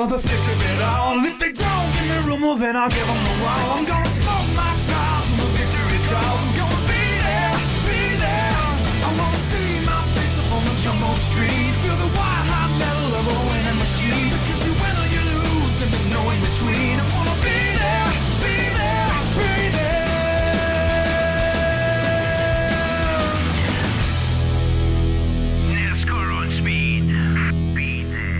of the thick of it all. If they don't give me room, well then I'll give them a wall. I'm gonna smoke my tires when the victory calls. I'm gonna be there, be there. I wanna see my face up on the jumbo screen. Feel the white hot metal of a winning machine. Because you win or you lose and there's no in between. I wanna be there, be there, be there. NASCAR on speed. Be there.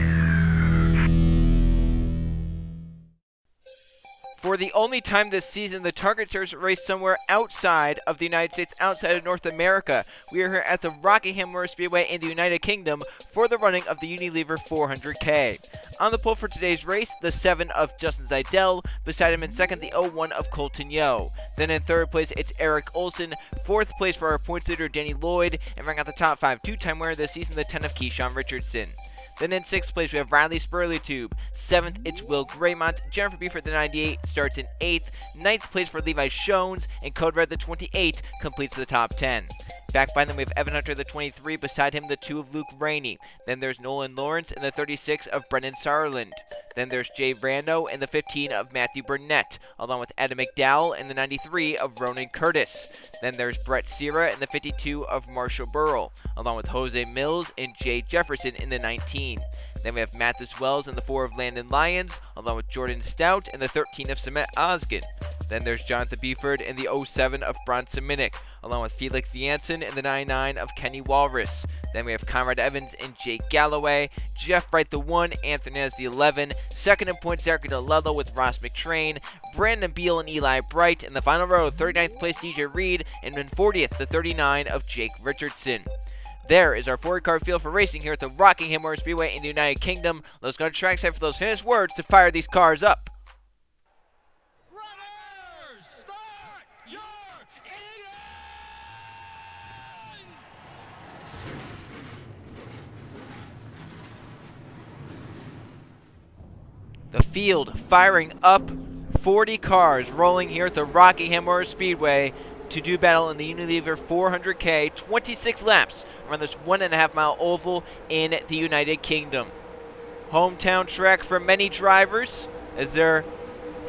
For the only time this season, the Target Series raced somewhere outside of the United States, outside of North America. We are here at the Rockingham Motor Speedway in the United Kingdom for the running of the Unilever 400K. On the pole for today's race, the 7 of Justin Zeidel. Beside him in second, the 01 of Colton Yo. Then in third place, it's Eric Olson. Fourth place for our points leader, Danny Lloyd. And rounding out the top 5, two-time winner this season, the 10 of Keyshawn Richardson. Then in 6th place, we have Riley Spurley-Tube. 7th, it's Will Graymont. Jennifer Beeford, the 98, starts in 8th. 9th place for Levi Shones, and Code Red, the 28, completes the top 10. Back by them, we have Evan Hunter, the 23. Beside him, the 2 of Luke Rainey. Then there's Nolan Lawrence and the 36 of Brendan Sarland. Then there's Jay Rando and the 15 of Matthew Burnett, along with Adam McDowell and the 93 of Ronan Curtis. Then there's Brett Sierra and the 52 of Marshall Burrell, along with Jose Mills and Jay Jefferson in the 19. Then we have Mathis Wells and the 4 of Landon Lyons, along with Jordan Stout and the 13 of Samet Osgood. Then there's Jonathan Beeford and the 07 of Bronson Minnick, along with Felix Janssen and the 99 of Kenny Walrus. Then we have Conrad Evans and Jake Galloway, Jeff Bright the 1, Anthony Nez the 11, second in points Zachary DeLello with Ross McTrain, Brandon Beal and Eli Bright. In the final row, 39th place DJ Reed, and in 40th, the 39 of Jake Richardson. There is our forward car field for racing here at the Rockingham Motor Speedway in the United Kingdom. Let's go to trackside for those famous words to fire these cars up. Runners, start your engines! The field firing up, 40 cars rolling here at the Rockingham Motor Speedway to do battle in the Unilever 400K, 26 laps around this 1.5 mile oval in the United Kingdom. Hometown track for many drivers as they're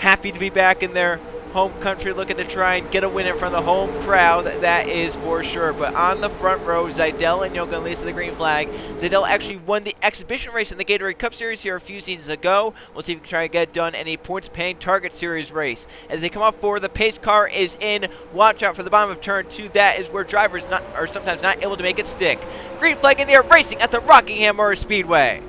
happy to be back in their home country, looking to try and get a win in front of the home crowd, that is for sure. But on the front row, Zeidel and Yogan leads to the green flag. Zeidel actually won the exhibition race in the Gatorade Cup Series here a few seasons ago. We'll see if we can try to get it done in a points-paying Target Series race. As they come off forward, the pace car is in. Watch out for the bottom of turn 2. That is where drivers are sometimes not able to make it stick. Green flag in the air, racing at the Rockingham Motor Speedway.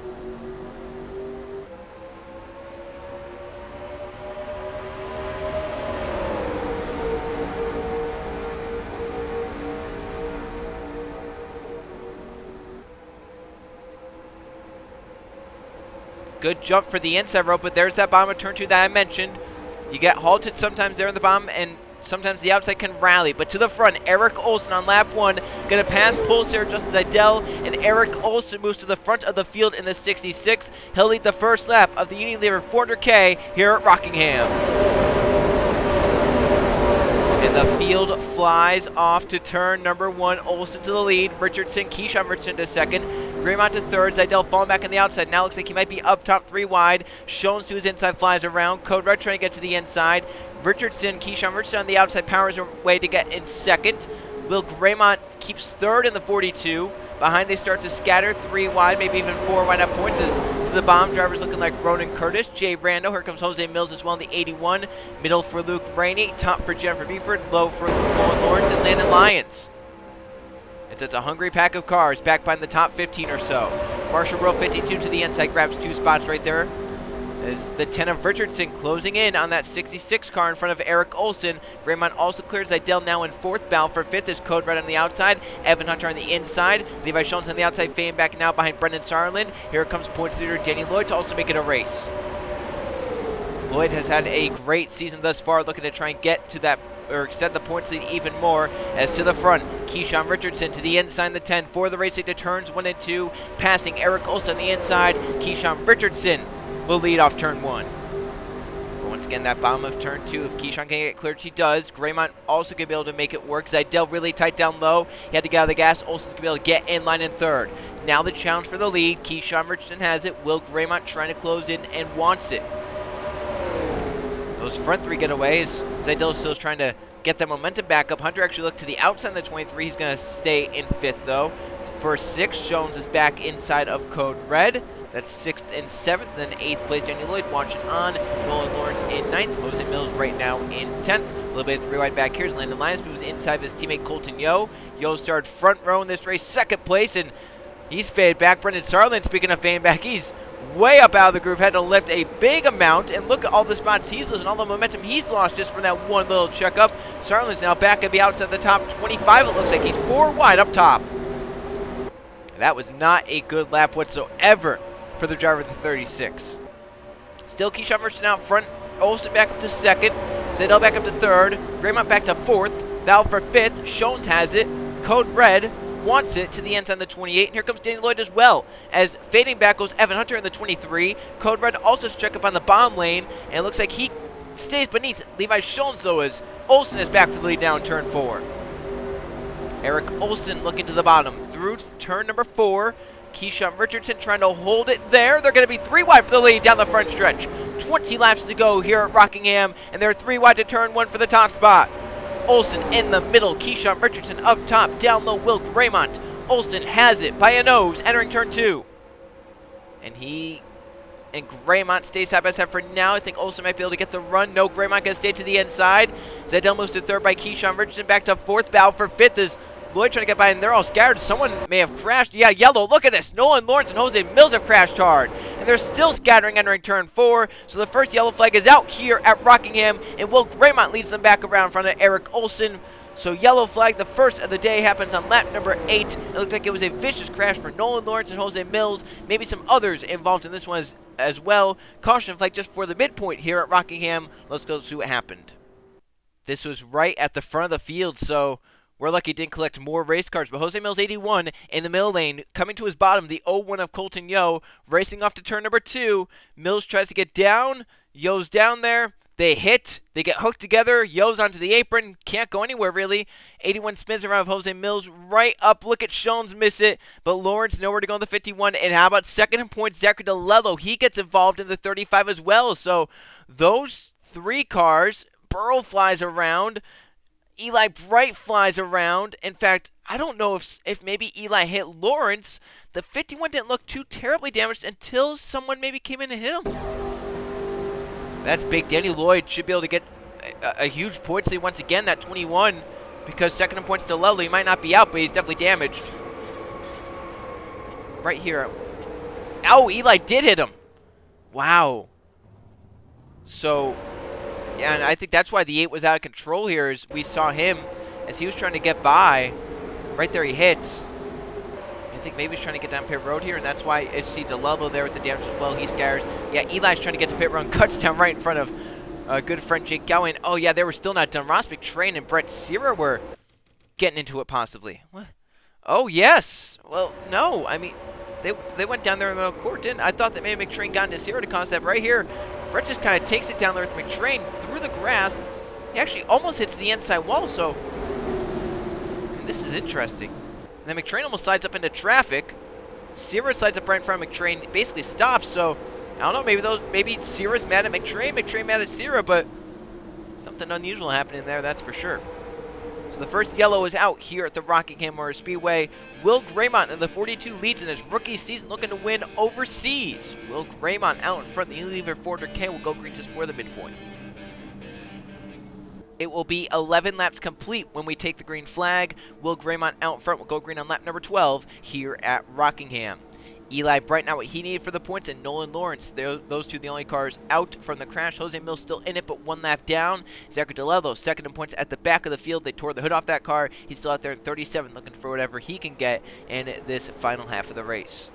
Good jump for the inside rope, but there's that bottom of turn 2 that I mentioned. You get halted sometimes there in the bottom, and sometimes the outside can rally. But to the front, Eric Olson on lap 1, going to pass Pulsar, Justin Zeidel, and Eric Olson moves to the front of the field in the 66. He'll lead the first lap of the Unilever 400K here at Rockingham. And the field flies off to turn number 1. Olson to the lead. Richardson, Keyshawn Richardson to second. Graymont to third. Zeidel falling back on the outside. Now looks like he might be up top 3 wide. Shones to his inside, flies around. Code Red trying to get to the inside. Richardson, Keyshawn Richardson on the outside, powers away to get in second. Will Graymont keeps third in the 42. Behind they start to scatter 3 wide, maybe even 4 wide up points. To the bomb, drivers looking like Ronan Curtis, Jay Rando. Here comes Jose Mills as well in the 81. Middle for Luke Rainey. Top for Jennifer Beeford. Low for Nolan Lawrence and Landon Lyons. It's a hungry pack of cars back behind the top 15 or so. Marshall Burrell 52 to the inside, grabs 2 spots right there. As the 10 of Richardson closing in on that 66 car in front of Eric Olson. Graymont also clears Zeidel now in 4th. Battle for 5th is Code Red on the outside. Evan Hunter on the inside. Levi Shones on the outside, fading back now behind Brendan Sarland. Here comes points leader Danny Lloyd to also make it a race. Lloyd has had a great season thus far, looking to try and get to that, or extend the points lead even more. As to the front, Keyshawn Richardson to the inside, the 10 for the racing to turns 1 and 2, passing Eric Olson on the inside. Keyshawn Richardson will lead off turn 1. But once again, that bottom of turn 2, if Keyshawn can get cleared, she does. Graymont also going to be able to make it work. Zeidel really tight down low. He had to get out of the gas. Olson's going to be able to get in line in 3rd. Now the challenge for the lead. Keyshawn Richardson has it. Will Graymont trying to close in and wants it. Those front three getaways. Zydell still trying to get the momentum back up. Hunter actually looked to the outside of the 23. He's going to stay in 5th, though. For 6th, Jones is back inside of Code Red. That's 6th and 7th. Then 8th place, Daniel Lloyd watching on. Nolan Lawrence in 9th. Jose Mills right now in 10th. A little bit of 3 wide back here. Landon Lyons moves inside of his teammate Colton Yo. Yo started front row in this race, 2nd place, and he's faded back. Brendan Sarlin, speaking of fading back, he's way up out of the groove. Had to lift a big amount, and look at all the spots he's losing, all the momentum he's lost just from that one little checkup. Sarlin's now back at the outside the top 25. It looks like he's 4 wide up top. That was not a good lap whatsoever for the driver of the 36. Still Keyshawn Richardson out front. Olsen back up to 2nd. Zydell back up to 3rd. Graymont back to 4th. Val for 5th. Shones has it. Code Red wants it to the end on the 28. And here comes Danny Lloyd as well. As fading back goes Evan Hunter in the 23. Code Red also check up on the bottom lane. And it looks like he stays beneath Levi Shones, though, as Olsen is back for the lead down turn 4. Eric Olsen looking to the bottom. Through turn number 4. Keyshawn Richardson trying to hold it there. They're going to be 3 wide for the lead down the front stretch. 20 laps to go here at Rockingham, and they're 3 wide to turn 1 for the top spot. Olsen in the middle. Keyshawn Richardson up top. Down low, Will Graymont. Olsen has it by a nose, entering turn 2. And he and Graymont stay side by side for now. I think Olsen might be able to get the run. No, Graymont going to stay to the inside. Zydell moves to 3rd by Keyshawn Richardson. Back to 4th. Battle for 5th is Lloyd trying to get by, and they're all scattered. Someone may have crashed. Yeah, yellow. Look at this. Nolan Lawrence and Jose Mills have crashed hard. And they're still scattering entering turn 4. So the first yellow flag is out here at Rockingham, and Will Graymont leads them back around in front of Eric Olsen. So yellow flag, the first of the day, happens on lap number 8. It looked like it was a vicious crash for Nolan Lawrence and Jose Mills. Maybe some others involved in this one as well. Caution flag just for the midpoint here at Rockingham. Let's go see what happened. This was right at the front of the field, so we're lucky he didn't collect more race cars. But Jose Mills 81 in the middle lane, coming to his bottom, the 01 of Colton Yo, racing off to turn number 2. Mills tries to get down. Yo's down there. They hit. They get hooked together. Yo's onto the apron. Can't go anywhere, really. 81 spins around of Jose Mills. Right up. Look at Shones miss it. But Lawrence nowhere to go in the 51. And how about second in points, Zachary DeLello? He gets involved in the 35 as well. So those 3 cars, Burrow flies around. Eli Bright flies around. In fact, I don't know if maybe Eli hit Lawrence. The 51 didn't look too terribly damaged until someone maybe came in and hit him. That's big. Danny Lloyd should be able to get a huge points lead once again, that 21, because second in points to Lello. He might not be out, but he's definitely damaged. Right here. Oh, Eli did hit him. Wow. So, yeah, and I think that's why the 8 was out of control here, is we saw him as he was trying to get by. Right there he hits. I think maybe he's trying to get down pit road here, and that's why I see DeLello there with the damage as well. He scatters. Yeah, Eli's trying to get to pit road, cuts down right in front of good friend Jake Gowen. Oh, yeah, they were still not done. Ross McTrain and Brett Sierra were getting into it possibly. What? Oh, yes. Well, no. I mean, they went down there in the court, didn't I? Thought that maybe McTrain got into Sierra to cause that. Right here, Brett just kind of takes it down there with McTrain through the grass. He actually almost hits the inside wall, so this is interesting. And then McTrain almost slides up into traffic. Sierra slides up right in front of McTrain, basically stops. So I don't know, maybe Sierra's mad at McTrain, McTrain mad at Sierra, but something unusual happening there, that's for sure. So the first yellow is out here at the Rockingham Motor Speedway. Will Graymont in the 42 leads in his rookie season, looking to win overseas. Will Graymont out in front. The Unilever 400K will go green just for the midpoint. It will be 11 laps complete when we take the green flag. Will Graymont out in front will go green on lap number 12 here at Rockingham. Eli Bright now what he needed for the points, and Nolan Lawrence. Those two the only cars out from the crash. Jose Mills still in it, but 1 lap down. Zachary DeLello second in points at the back of the field. They tore the hood off that car. He's still out there in 37 looking for whatever he can get in this final half of the race.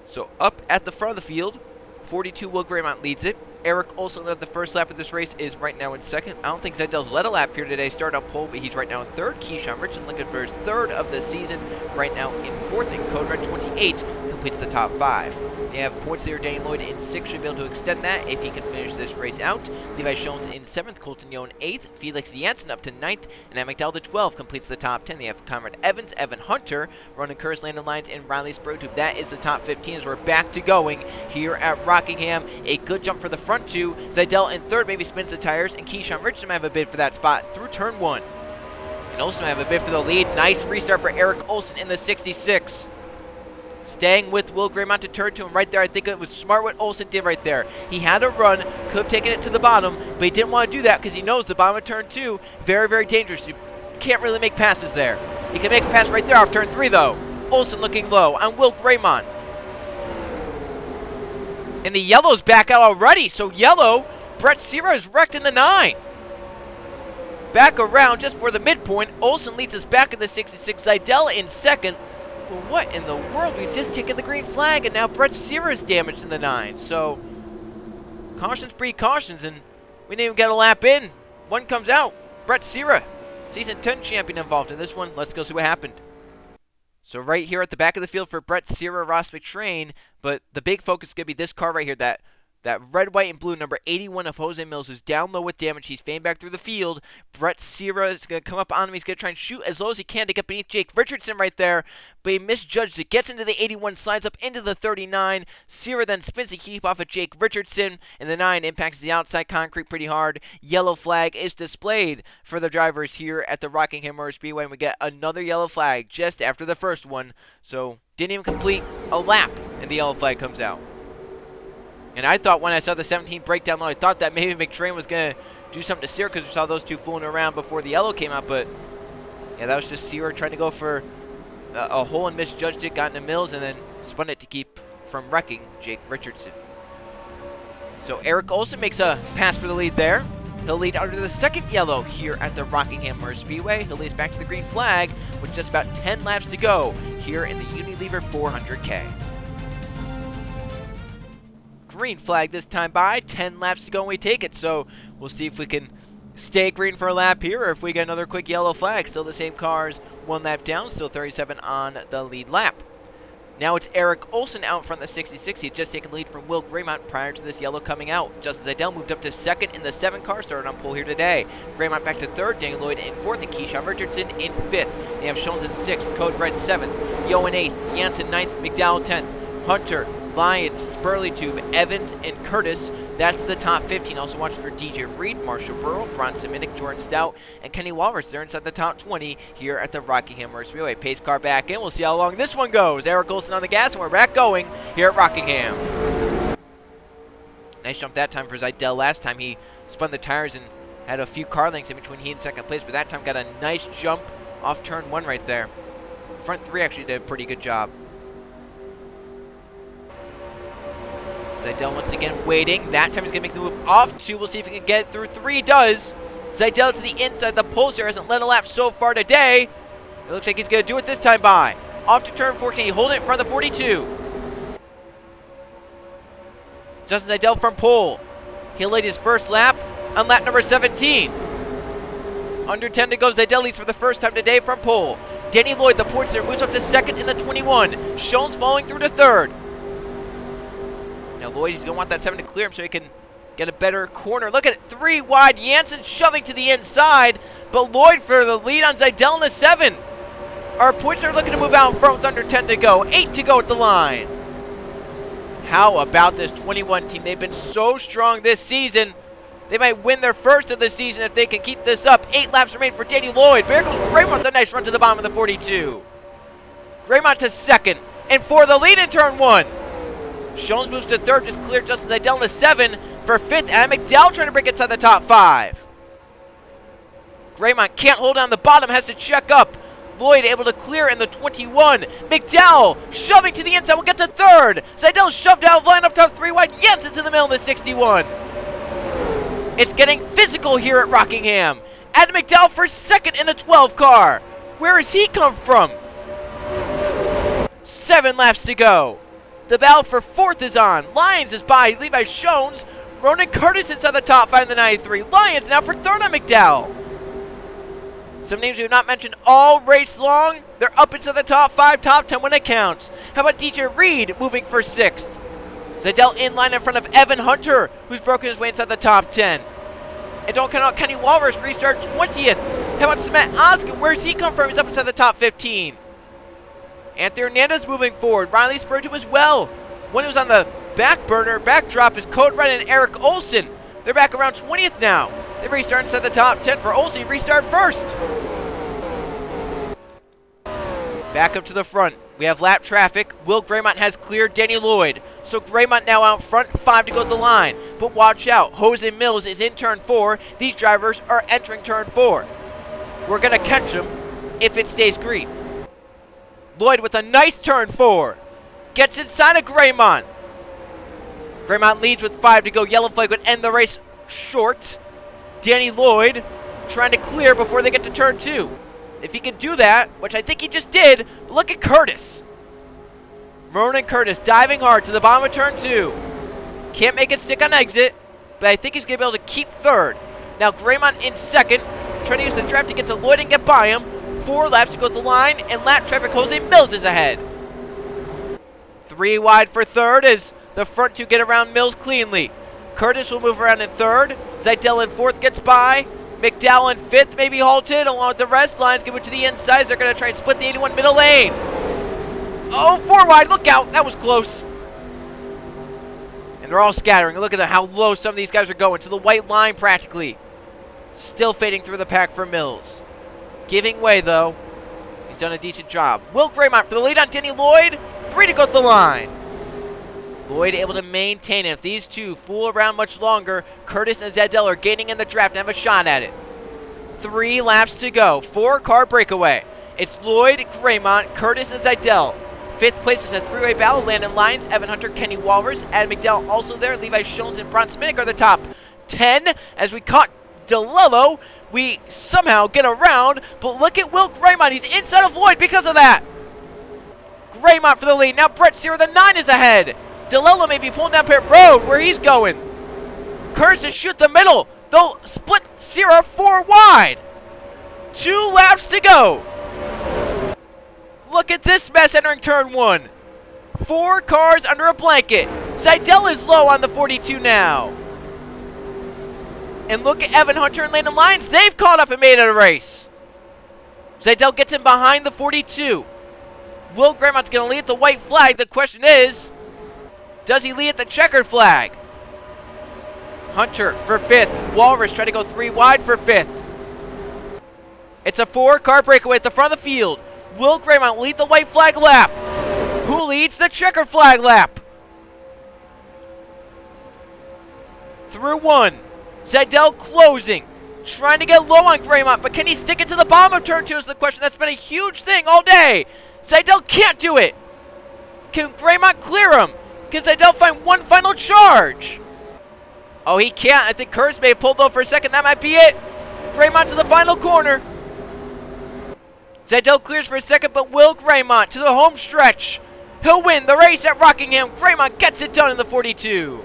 So up at the front of the field, 42 Will Graymont leads it. Eric Olsen led the first lap of this race, is right now in second. I don't think Zydell's led a lap here today. Started on pole, but he's right now in third. Keyshawn Richardson looking for his 3rd of the season. Right now in 4th, and Code Red 28 completes the top 5. They have points leader Danny Lloyd in 6th, should be able to extend that if he can finish this race out. Levi Jones in 7th, Colton Young 8th, Felix Janssen up to 9th, and Ed McDowell to 12 completes the top 10. They have Conrad Evans, Evan Hunter, Ronan Curtis, Landon Lyons, and Riley Sprotube. That is the top 15 as we're back to going here at Rockingham. A good jump for the front two. Zidell in 3rd, maybe spins the tires, and Keyshawn Richardson might have a bid for that spot through turn 1. And Olsen might have a bid for the lead. Nice restart for Eric Olsen in the 66. Staying with Will Graymont to turn 2, and right there, I think it was smart what Olsen did right there. He had a run, could have taken it to the bottom, but he didn't want to do that because he knows the bottom of turn 2, very, very dangerous. You can't really make passes there. He can make a pass right there off turn 3, though. Olsen looking low on Will Graymont. And the yellow's back out already, so yellow, Brett Sierra is wrecked in the 9. Back around just for the midpoint. Olsen leads us back in the 66. Zidell in 2nd. But what in the world? We've just taken the green flag, and now Brett Sierra is damaged in the 9. So, cautions breed cautions, and we didn't even get a lap in. One comes out. Brett Sierra, season 10 champion involved in this one. Let's go see what happened. So right here at the back of the field for Brett Sierra, Ross McTrain, but the big focus is going to be this car right here, that red, white, and blue number 81 of Jose Mills is down low with damage. He's fading back through the field. Brett Sierra is going to come up on him. He's going to try and shoot as low as he can to get beneath Jake Richardson right there, but he misjudged it. Gets into the 81, slides up into the 39. Sierra then spins to keep off of Jake Richardson, and the 9 impacts the outside concrete pretty hard. Yellow flag is displayed for the drivers here at the Rockingham Motor Speedway, and we get another yellow flag just after the first one. So didn't even complete a lap, and the yellow flag comes out. And I thought when I saw the 17 breakdown low, I thought that maybe McTrain was going to do something to Sierra because we saw those two fooling around before the yellow came out. But, yeah, that was just Sierra trying to go for a hole and misjudged it, got into Mills, and then spun it to keep from wrecking Jake Richardson. So Eric Olsen makes a pass for the lead there. He'll lead under the 2nd yellow here at the Rockingham Motor Speedway. He'll lead us back to the green flag with just about 10 laps to go here in the Unilever 400K. Green flag this time by, 10 laps to go and we take it, so we'll see if we can stay green for a lap here or if we get another quick yellow flag. Still the same cars, 1 lap down, still 37 on the lead lap. Now it's Eric Olsen out in front of the 66. He had just taken the lead from Will Graymont prior to this yellow coming out. Justin Zidell moved up to 2nd in the 7 car, started on pole here today. Graymont back to 3rd, Danny Lloyd in 4th, and Keyshawn Richardson in 5th. They have Jones in 6th, Code Red 7th, Yo in 8th, Janssen 9th, McDowell 10th, Hunter, Lyons, Spurley-Tube, Evans, and Curtis. That's the top 15. Also watch for DJ Reed, Marshall Burrow, Bronson Minnick, Jordan Stout, and Kenny Walrus. They're inside the top 20 here at the Rockingham Motor Speedway. Pace car back in. We'll see how long this one goes. Eric Olsen on the gas, and we're back going here at Rockingham. Nice jump that time for Zidell. Last time he spun the tires and had a few car lengths in between he and 2nd place, but that time got a nice jump off turn 1 right there. Front 3 actually did a pretty good job. Zidell once again waiting. That time he's going to make the move off 2. We'll see if he can get it through 3. He does. Zidell to the inside. The Pulsar hasn't led a lap so far today. It looks like he's going to do it this time by. Off to turn 14. He holds it in front of the 42. Justin Zidell from pole. He'll lead his first lap on lap number 17. Under 10 to go. Zidell leads for the first time today from pole. Danny Lloyd, the points there, moves up to 2nd in the 21. Schoen's falling through to 3rd. Now Lloyd, he's going to want that 7 to clear him so he can get a better corner. Look at it, 3 wide. Janssen shoving to the inside, but Lloyd for the lead on Zidell in the 7. Our points are looking to move out in front with under 10 to go. 8 to go at the line. How about this 21 team? They've been so strong this season. They might win their first of the season if they can keep this up. 8 laps remain for Danny Lloyd. There goes Graymont with a nice run to the bottom of the 42. Graymont to 2nd, and for the lead in turn 1. Jones moves to 3rd, just cleared Justin Zidell in the 7 for 5th, and McDowell trying to break inside the top 5. Graymont can't hold on the bottom, has to check up. Lloyd able to clear in the 21. McDowell shoving to the inside, we'll get to 3rd. Zidell shoved out of line up top 3 wide. Janssen to the middle in the 61. It's getting physical here at Rockingham. Adam McDowell for 2nd in the 12 car. Where has he come from? 7 laps to go. The battle for 4th is on. Lyons is by Levi Jones. Ronan Curtis inside the top 5 in the 93. Lyons now for 3rd on McDowell. Some names we have not mentioned all race long. They're up into the top 5, top 10 when it counts. How about DJ Reed moving for 6th? Zidell in line in front of Evan Hunter, who's broken his way inside the top 10. And don't count out Kenny Walrus, restart 20th. How about Cement Oskin? Where's he come from? He's up inside the top 15. Anthony Hernandez moving forward. Riley Spurgeon as well. One who's on the back burner, backdrop is Code Red and Eric Olson. They're back around 20th now. They restart inside the top 10 for Olson. Restart first. Back up to the front. We have lap traffic. Will Graymont has cleared Danny Lloyd. So Graymont now out front, 5 to go to the line. But watch out. Jose Mills is in turn 4. These drivers are entering turn 4. We're going to catch them if it stays green. Lloyd with a nice turn 4. Gets inside of Graymont. Graymont leads with 5 to go. Yellow flag would end the race short. Danny Lloyd trying to clear before they get to turn 2. If he can do that, which I think he just did, look at Curtis. Ronan Curtis diving hard to the bottom of turn 2. Can't make it stick on exit, but I think he's going to be able to keep 3rd. Now Graymont in 2nd, trying to use the draft to get to Lloyd and get by him. 4 laps to go to the line, and lap traffic, Jose Mills is ahead. 3 wide for 3rd as the front 2 get around Mills cleanly. Curtis will move around in 3rd. Zidell in 4th gets by. McDowell in 5th, maybe halted along with the rest. Lines give it to the inside. They're going to try and split the 81 middle lane. Oh, 4 wide. Look out. That was close. And they're all scattering. Look at how low some of these guys are going. To the white line practically. Still fading through the pack for Mills. Giving way, though. He's done a decent job. Will Graymont for the lead on Danny Lloyd. 3 to go to the line. Lloyd able to maintain it. If these two fool around much longer, Curtis and Zidell are gaining in the draft and have a shot at it. 3 laps to go. 4-car breakaway. It's Lloyd, Graymont, Curtis, and Zidell. 5th place is a 3-way battle. Landon Lyons, Evan Hunter, Kenny Walrus, Adam McDowell also there. Levi Schoens and Bronson Minnick are the top 10. As we caught DeLello, we somehow get around, but look at Will Graymont. He's inside of Lloyd because of that. Graymont for the lead. Now Brett Sear, the 9 is ahead. DeLello may be pulling down pit road where he's going. Curtis to shoot the middle. They'll split Sear 4 wide. 2 laps to go. Look at this mess entering turn 1. 4 cars under a blanket. Zidell is low on the 42 now. And look at Evan Hunter and Landon Lyons. They've caught up and made it a race. Zidell gets him behind the 42. Will Graymont's going to lead at the white flag. The question is, does he lead at the checkered flag? Hunter for 5th. Walrus trying to go 3 wide for 5th. It's a 4-car breakaway at the front of the field. Will Graymont lead the white flag lap? Who leads the checkered flag lap? Through 1. Zidell closing. Trying to get low on Graymont, but can he stick it to the bottom of turn 2 is the question. That's been a huge thing all day. Zidell can't do it. Can Graymont clear him? Can Zidell find one final charge? Oh, he can't. I think Curtis may have pulled low for a second. That might be it. Graymont to the final corner. Zidell clears for a second, but Will Graymont to the home stretch. He'll win the race at Rockingham. Graymont gets it done in the 42.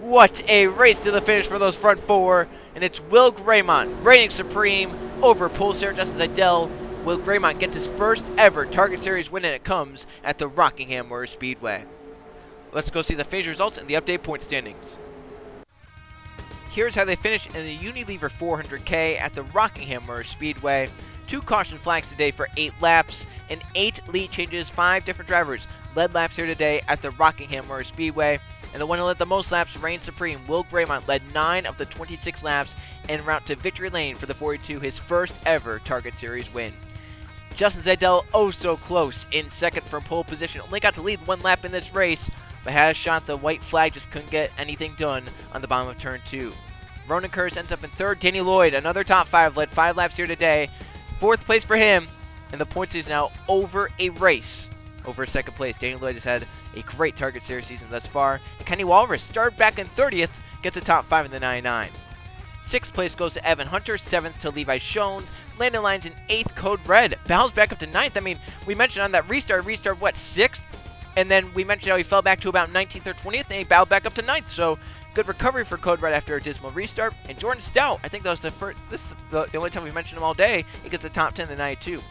What a race to the finish for those front 4. And it's Will Graymont reigning supreme over pole star Justin Zidell. Will Graymont gets his first ever Target Series win, and it comes at the Rockingham Motor Speedway. Let's go see the finish results and the update point standings. Here's how they finished in the Unilever 400K at the Rockingham Motor Speedway. 2 caution flags today for 8 laps and 8 lead changes, 5 different drivers led laps here today at the Rockingham Motor Speedway. And the one who led the most laps reigned supreme. Will Graymont led 9 of the 26 laps en route to victory lane for the 42, his first ever Target Series win. Justin Zidell, oh so close, in second from pole position. Only got to lead 1 lap in this race, but had a shot. The white flag just couldn't get anything done on the bottom of turn 2. Ronan Curtis ends up in 3rd. Danny Lloyd, another top 5, led 5 laps here today. 4th place for him, and the points is now over a race over 2nd place. Danny Lloyd has had a great Target Series season thus far. And Kenny Walrus started back in 30th, gets a top 5 in the 99. 6th place goes to Evan Hunter, 7th to Levi Schoens, Landon Lyons in 8th, Code Red. Bounce back up to 9th. I mean, we mentioned on that restart, what, 6th? And then we mentioned how he fell back to about 19th or 20th, and he bowed back up to 9th. So, good recovery for Code Red after a dismal restart. And Jordan Stout, I think that was the only time we've mentioned him all day. He gets a top 10 in the 92.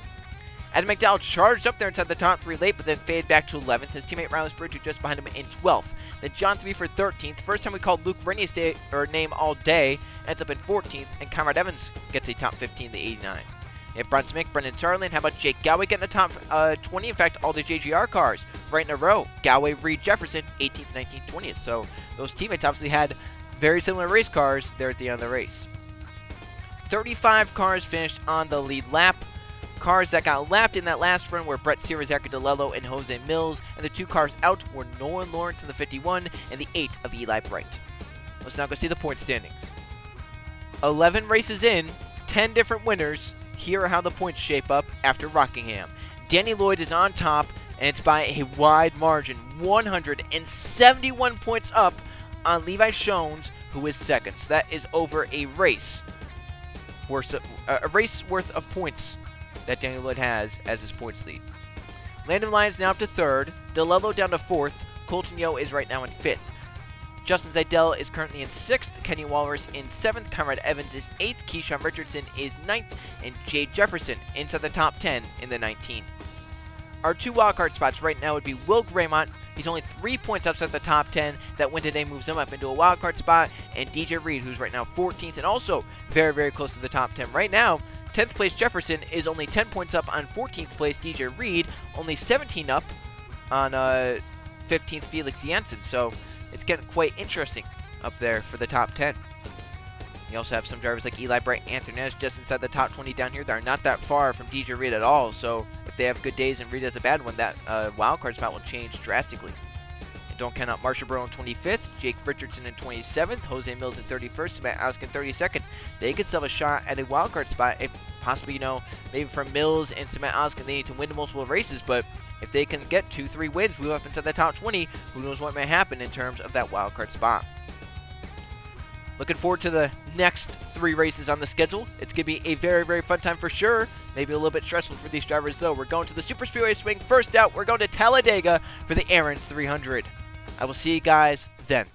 Adam McDowell charged up there inside the top 3 late, but then faded back to 11th. His teammate Riley Spurgeon just behind him in 12th. Then John 3 for 13th. First time we called Luke Rennie's name all day. Ends up in 14th. And Conrad Evans gets a top 15, the 89. You have Brian Smick, Brendan Sarlin. How about Jake Galway getting a top 20? In fact, all the JGR cars right in a row. Galway, Reed, Jefferson, 18th, 19th, 20th. So those teammates obviously had very similar race cars there at the end of the race. 35 cars finished on the lead lap. Cars that got lapped in that last run were Brett Sears, Zachary DeLello, and Jose Mills. And the 2 cars out were Nolan Lawrence in the 51 and the 8 of Eli Bright. Let's now go see the point standings. 11 races in, 10 different winners. Here are how the points shape up after Rockingham. Danny Lloyd is on top, and it's by a wide margin. 171 points up on Levi Shones, who is second. So that is over a race worth of points that Danny Lloyd has as his points lead. Landon Lyons now up to 3rd. DeLello down to 4th. Colton Yo is right now in 5th. Justin Zidell is currently in 6th. Kenny Walrus in 7th. Conrad Evans is 8th. Keyshawn Richardson is 9th. And Jade Jefferson inside the top 10 in the 19. Our 2 wildcard spots right now would be Will Graymont. He's only 3 points outside the top 10. That win today moves him up into a wildcard spot. And DJ Reed, who's right now 14th and also very, very close to the top 10. Right now, 10th place Jefferson is only 10 points up on 14th place DJ Reed. Only 17 up on 15th Felix Janssen. So it's getting quite interesting up there for the top 10. You also have some drivers like Eli Bright, Anthony Nez just inside the top 20 down here. They're not that far from DJ Reed at all. So if they have good days and Reed has a bad one, that wildcard spot will change drastically. And don't count out Marsha Burrow in 25th, Jake Richardson in 27th, Jose Mills in 31st, Matt Alsk in 32nd. They could still have a shot at a wildcard spot if possibly, maybe from Mills and Matt Alsk, they need to win multiple races. But if they can get 2-3 wins, move up inside the top 20, who knows what may happen in terms of that wildcard spot. Looking forward to the next 3 races on the schedule. It's going to be a very, very fun time for sure. Maybe a little bit stressful for these drivers, though. We're going to the Super Speedway swing. First out, we're going to Talladega for the Aaron's 300. I will see you guys then.